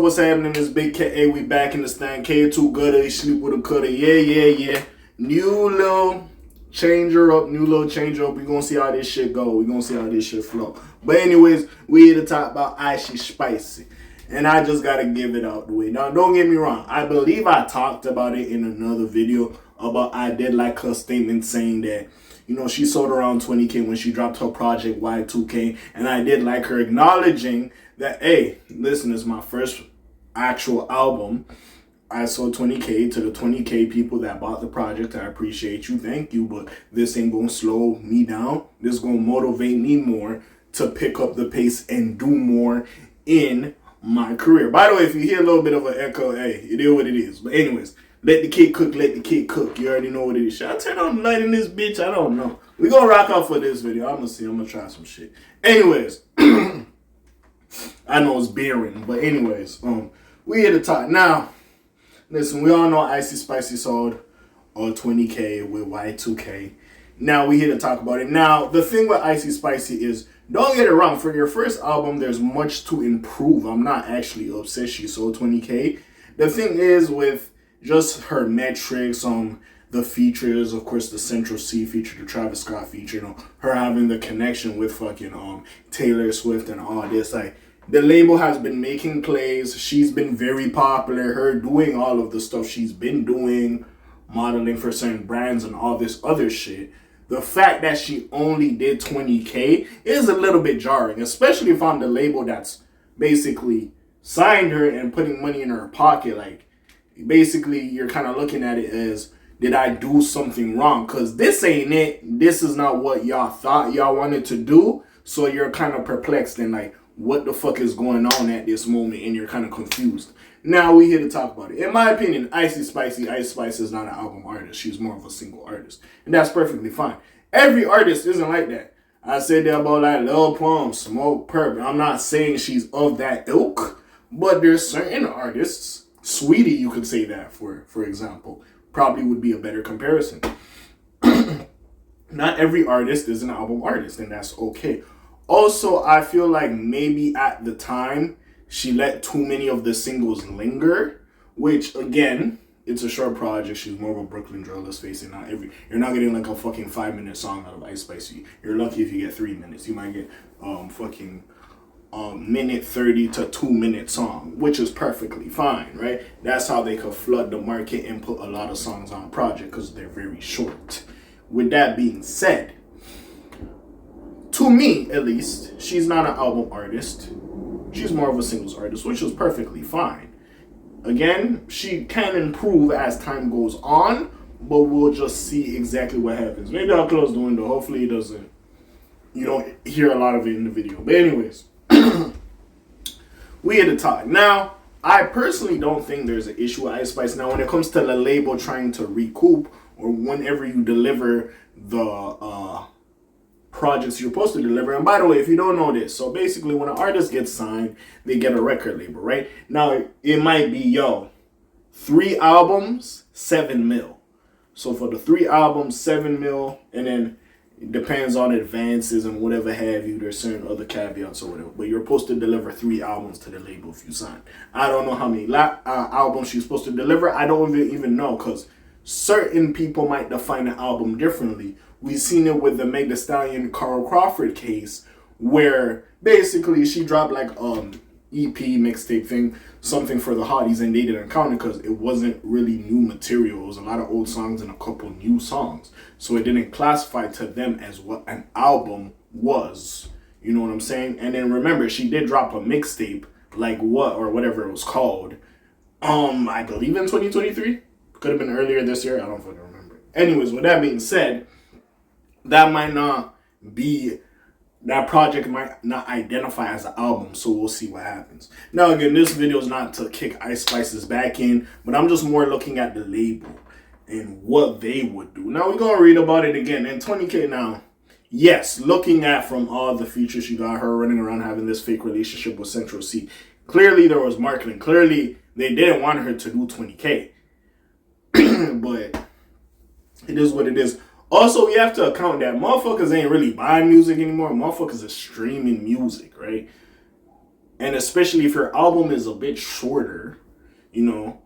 what's happening? It's Big K.A. We back in this thing. K2 gutter, sleep with a cutter. Yeah. New little changer up. We gonna see how this shit go. We gonna see how this shit flow. But anyways, we here to talk about Icy Spicy. And I just gotta give it out the way. Now, don't get me wrong. I believe I talked about it in another video about I did like her statement saying that, you know, she sold around 20K when she dropped her project Y2K. And I did like her acknowledging that, hey, listen, it's my first actual album. I sold 20K to the 20K people that bought the project. I appreciate you. Thank you. But this ain't going to slow me down. This is going to motivate me more to pick up the pace and do more in my career. By the way, if you hear a little bit of an echo, hey, it is what it is. But anyways, let the kid cook. You already know what it is. Should I turn on the light in this bitch? I don't know. We're going to rock out for this video. I'm going to see. I'm going to try some shit. Anyways. I know it's bearing, but anyways, we here to talk. Now, listen, we all know Icy Spicy sold 20K with Y2K. Now, we here to talk about it. Now, the thing with Icy Spicy is, don't get it wrong, for your first album, there's much to improve. I'm not actually upset she sold 20K. The thing is with just her metrics, the features, of course, the Central C feature, the Travis Scott feature, you know, her having the connection with fucking Taylor Swift and all this, like, the label has been making plays. She's been very popular. Her doing all of the stuff she's been doing, modeling for certain brands and all this other shit. The fact that she only did 20K is a little bit jarring, especially if I'm the label that's basically signed her and putting money in her pocket. Like, basically, you're kind of looking at it as, did I do something wrong? Because this ain't it. This is not what y'all thought y'all wanted to do. So you're kind of perplexed and like, what the fuck is going on at this moment, and you're kind of confused. Now we here to talk about it. In my opinion, Ice Spice is not an album artist. She's more of a single artist, and that's perfectly fine. Every artist isn't like that. I said that about like Lil Pump, Smoke, Perp. I'm not saying she's of that ilk, but there's certain artists, Sweetie, you could say that for example, probably would be a better comparison. Not every artist is an album artist, and that's okay. Also, I feel like maybe at the time, she let too many of the singles linger, which, again, it's a short project. She's more of a Brooklyn drill, let's face it. You're not getting like a fucking 5-minute song out of Ice Spicy. You're lucky if you get 3 minutes. You might get minute 30 to 2-minute song, which is perfectly fine, right? That's how they could flood the market and put a lot of songs on a project because they're very short. With that being said, to me, at least, she's not an album artist. She's more of a singles artist, which is perfectly fine. Again, she can improve as time goes on, but we'll just see exactly what happens. Maybe I'll close the window. Hopefully it doesn't, you don't hear a lot of it in the video. But anyways, we here to talk. Now, I personally don't think there's an issue with Ice Spice. Now, when it comes to the label trying to recoup, or whenever you deliver the projects you're supposed to deliver. And by the way, if you don't know this, so basically when an artist gets signed, they get a record label, right? Now, it might be, 3 albums, 7 mil. So for the 3 albums, 7 mil, and then it depends on advances and whatever have you. There's certain other caveats or whatever. But you're supposed to deliver 3 albums to the label if you sign. I don't know how many albums she's supposed to deliver. I don't even know, because certain people might define an album differently. We've seen it with the Meg Thee Stallion Carl Crawford case, where basically she dropped like EP mixtape thing, something for the hotties, and they didn't count it because it wasn't really new material. It was a lot of old songs and a couple new songs, so it didn't classify to them as what an album was. You know what I'm saying? And then remember, she did drop a mixtape, like What or whatever it was called. I believe in 2023. Could have been earlier this year. I don't fucking remember. Anyways, with that being said, that project might not identify as an album, so we'll see what happens. Now, again, this video is not to kick Ice Spice's back in, but I'm just more looking at the label and what they would do. Now, we're going to read about it again. And 20K now, yes, looking at from all the features she got, her running around having this fake relationship with Central C, clearly there was marketing. Clearly, they didn't want her to do 20K. But it is what it is. Also, we have to account that motherfuckers ain't really buying music anymore. Motherfuckers are streaming music, right? And especially if your album is a bit shorter, you know,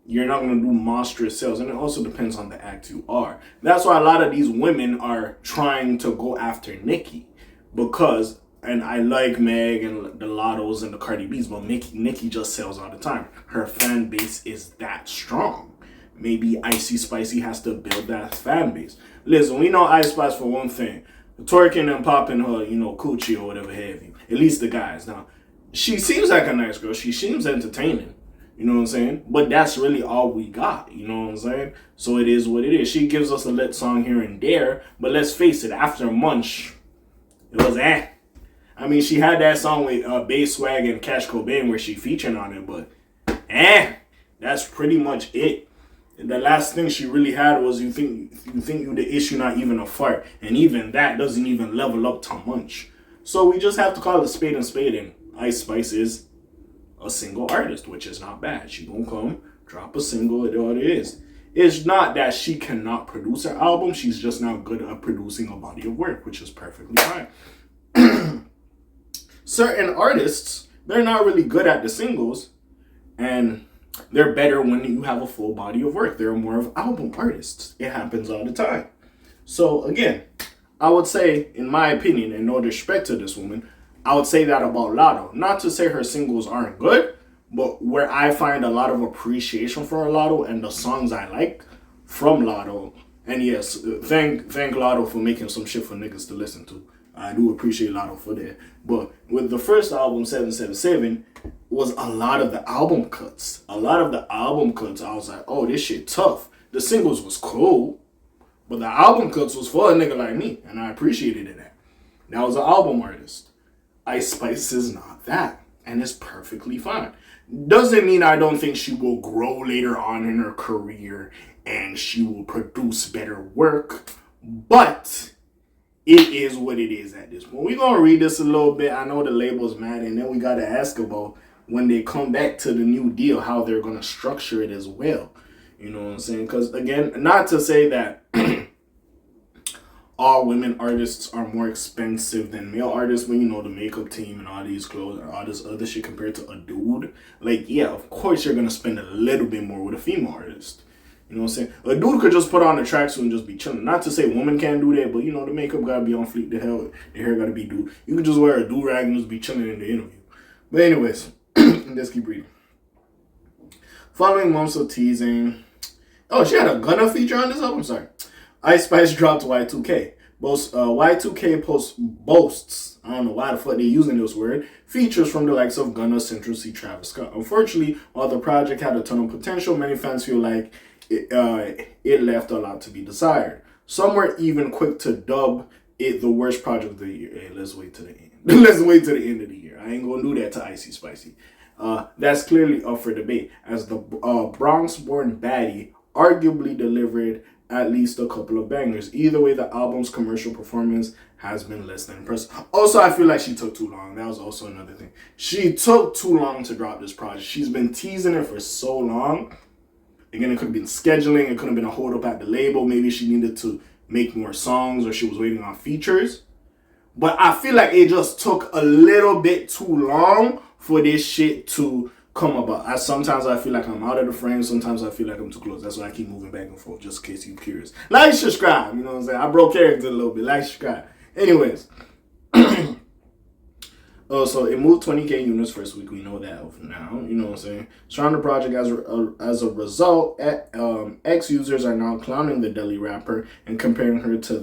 you're not going to do monstrous sales. And it also depends on the act you are. That's why a lot of these women are trying to go after Nicki. Because, and I like Meg and the Lottos and the Cardi B's, but Nicki just sells all the time. Her fan base is that strong. Maybe Icy Spicy has to build that fan base. Listen, we know Ice Spice for one thing. Twerking and popping her, you know, coochie or whatever have you. At least the guys. Now, she seems like a nice girl. She seems entertaining. You know what I'm saying? But that's really all we got. You know what I'm saying? So it is what it is. She gives us a lit song here and there. But let's face it, after Munch, it was I mean, she had that song with Bass Swag and Cash Cobain where she featured on it. But that's pretty much it. The last thing she really had was you think you the issue, not even a fart. And even that doesn't even level up to Munch. So we just have to call it spade and spade. And Ice Spice is a single artist, which is not bad. She gonna come, drop a single, it all it is. It's not that she cannot produce her album. She's just not good at producing a body of work, which is perfectly fine. Certain artists, they're not really good at the singles. And they're better when you have a full body of work. They're more of album artists. It happens all the time. So again, I would say, in my opinion, and no disrespect to this woman, I would say that about Lotto. Not to say her singles aren't good, but where I find a lot of appreciation for Lotto and the songs I like from Lotto. And yes, thank Lotto for making some shit for niggas to listen to. I do appreciate Lotto for that. But with the first album, 777, was a lot of the album cuts. I was like, oh, this shit tough. The singles was cool, but the album cuts was for a nigga like me, and I appreciated it. That was an album artist. Ice Spice is not that, and it's perfectly fine. Doesn't mean I don't think she will grow later on in her career and she will produce better work, but it is what it is at this point. We're going to read this a little bit. I know the label's mad, and then we got to ask about when they come back to the new deal, how they're going to structure it as well. You know what I'm saying? Because, again, not to say that all women artists are more expensive than male artists, but, you know, the makeup team and all these clothes and all this other shit compared to a dude. Like, yeah, of course you're going to spend a little bit more with a female artist. You know what I'm saying? A dude could just put on a tracksuit and just be chilling. Not to say women can't do that, but, you know, the makeup got to be on fleek. The hair got to be dude. You could just wear a do-rag and just be chilling in the interview. But anyways, let's keep reading. Following months of teasing. Oh, she had a Gunna feature on this album? Sorry. Ice Spice dropped Y2K. Y2K boasts, I don't know why the fuck they're using this word, features from the likes of Gunna, Central C, Travis Scott. Unfortunately, while the project had a ton of potential, many fans feel like it left a lot to be desired. Some were even quick to dub it the worst project of the year. Hey, let's wait to the end. Let's wait to the end of the year. I ain't gonna do that to Icy Spicy. That's clearly up for debate, as the Bronx-born baddie arguably delivered at least a couple of bangers. Either way, the album's commercial performance has been less than impressive. Also, I feel like she took too long. That was also another thing. She took too long to drop this project. She's been teasing it for so long. Again, it could have been scheduling. It could have been a hold up at the label. Maybe she needed to make more songs, or she was waiting on features. But I feel like it just took a little bit too long for this shit to come about. Sometimes I feel like I'm out of the frame. Sometimes I feel like I'm too close. That's why I keep moving back and forth, just in case you're curious. Like, subscribe. You know what I'm saying? I broke character a little bit. Like, subscribe. Anyways. So it moved 20K units first week. We know that now. You know what I'm saying? Surrounding the project as a result, ex users are now clowning the Delhi rapper and comparing her to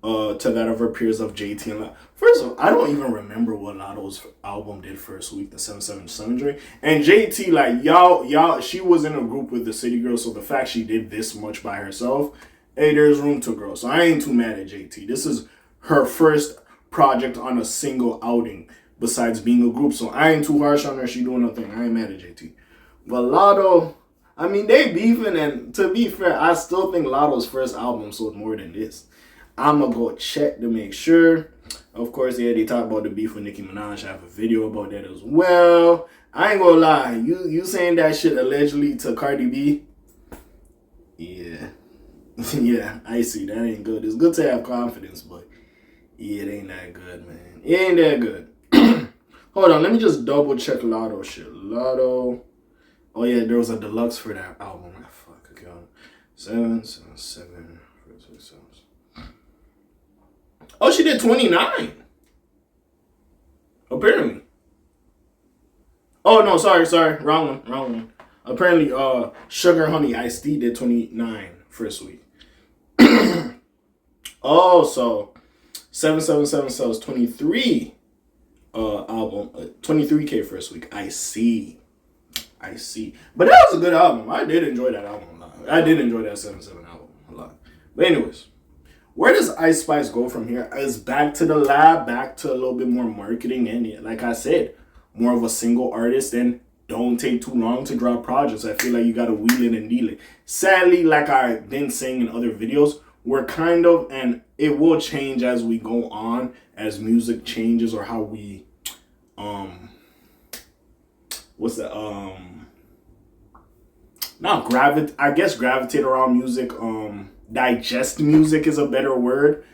that of her peers of JT and Lotto. First of all, I don't even remember what Lotto's album did first week, the 777 joint. And JT, like, y'all, she was in a group with the City Girls, so the fact she did this much by herself, hey, there's room to grow. So I ain't too mad at JT. This is her first project on a single outing besides being a group, so I ain't too harsh on her. She doing her thing. I ain't mad at JT. But Lotto, I mean, they beefing, and to be fair, I still think Lotto's first album sold more than this. I'm gonna go check to make sure. Of course, yeah, they talk about the beef with Nicki Minaj. I have a video about that as well. I ain't gonna lie. You saying that shit allegedly to Cardi B? Yeah. Yeah, I see. That ain't good. It's good to have confidence, but yeah, it ain't that good, man. It ain't that good. Hold on, let me just double check Lotto shit. Lotto. Oh yeah, there was a deluxe for that album. Ah, fuck, okay. 777. Oh, she did 29. Apparently. Oh no, sorry, wrong one. Apparently, Sugar Honey Iced Tea did 29 first week. Oh, so 777 sells 23 album, 23K first week. I see. But that was a good album. I did enjoy that album a lot. I did enjoy that 77 album a lot. But anyways, where does Ice Spice go from here? Is back to the lab, back to a little bit more marketing, and like I said, more of a single artist, and don't take too long to drop projects. I feel like you gotta wheel it and deal it. Sadly, like I've been saying in other videos, we're kind of, and it will change as we go on, as music changes, or how we gravitate around music, digest music is a better word.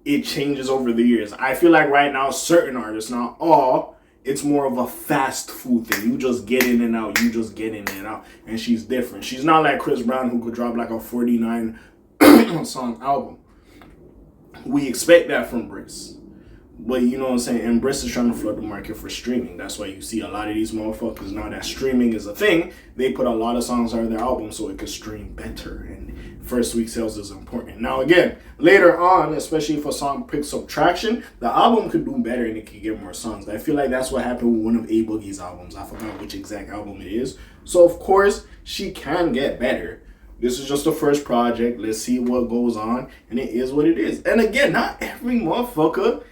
It changes over the years. I feel like right now certain artists, not all, it's more of a fast food thing. You just get in and out, and she's different. She's not like Chris Brown, who could drop like a 49 song album. We expect that from Briss. But you know what I'm saying? And Briss is trying to flood the market for streaming. That's why you see a lot of these motherfuckers, now that streaming is a thing, they put a lot of songs on their album so it could stream better. And first week sales is important. Now again, later on, especially if a song picks up traction, the album could do better and it could get more songs. I feel like that's what happened with one of A Boogie's albums. I forgot which exact album it is. So of course, she can get better. This is just the first project. Let's see what goes on. And it is what it is. And again, not every motherfucker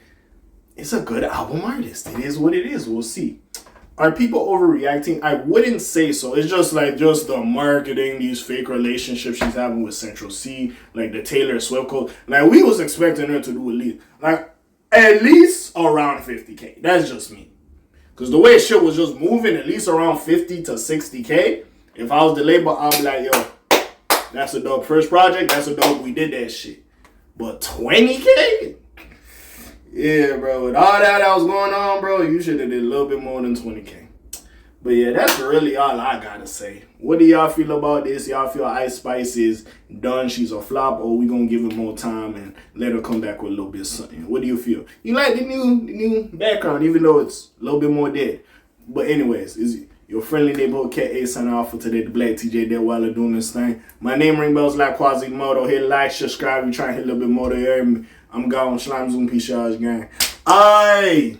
is a good album artist. It is what it is. We'll see. Are people overreacting? I wouldn't say so. It's just the marketing, these fake relationships she's having with Central C, like the Taylor Swift code. Like, we was expecting her to do at least around 50K. That's just me. Because the way shit was just moving, at least around 50 to 60K. If I was the label, I'd be like, yo, that's a dope first project. That's a dope, we did that shit. But 20K? Yeah, bro. With all that was going on, bro, you should have did a little bit more than 20K. But yeah, that's really all I gotta say. What do y'all feel about this? Y'all feel Ice Spice is done, she's a flop, or we gonna give her more time and let her come back with a little bit of something? What do you feel? You like the new background, even though it's a little bit more dead. But anyways, is your friendly neighborhood K.A. signing off for today. The Black TJ there while they're doing this thing. My name ring bells like Quasimodo. Hit like, subscribe. You try to hit a little bit more to hear me. I'm gone. Slime Zoom. Peace, y'all. Gang. Aye.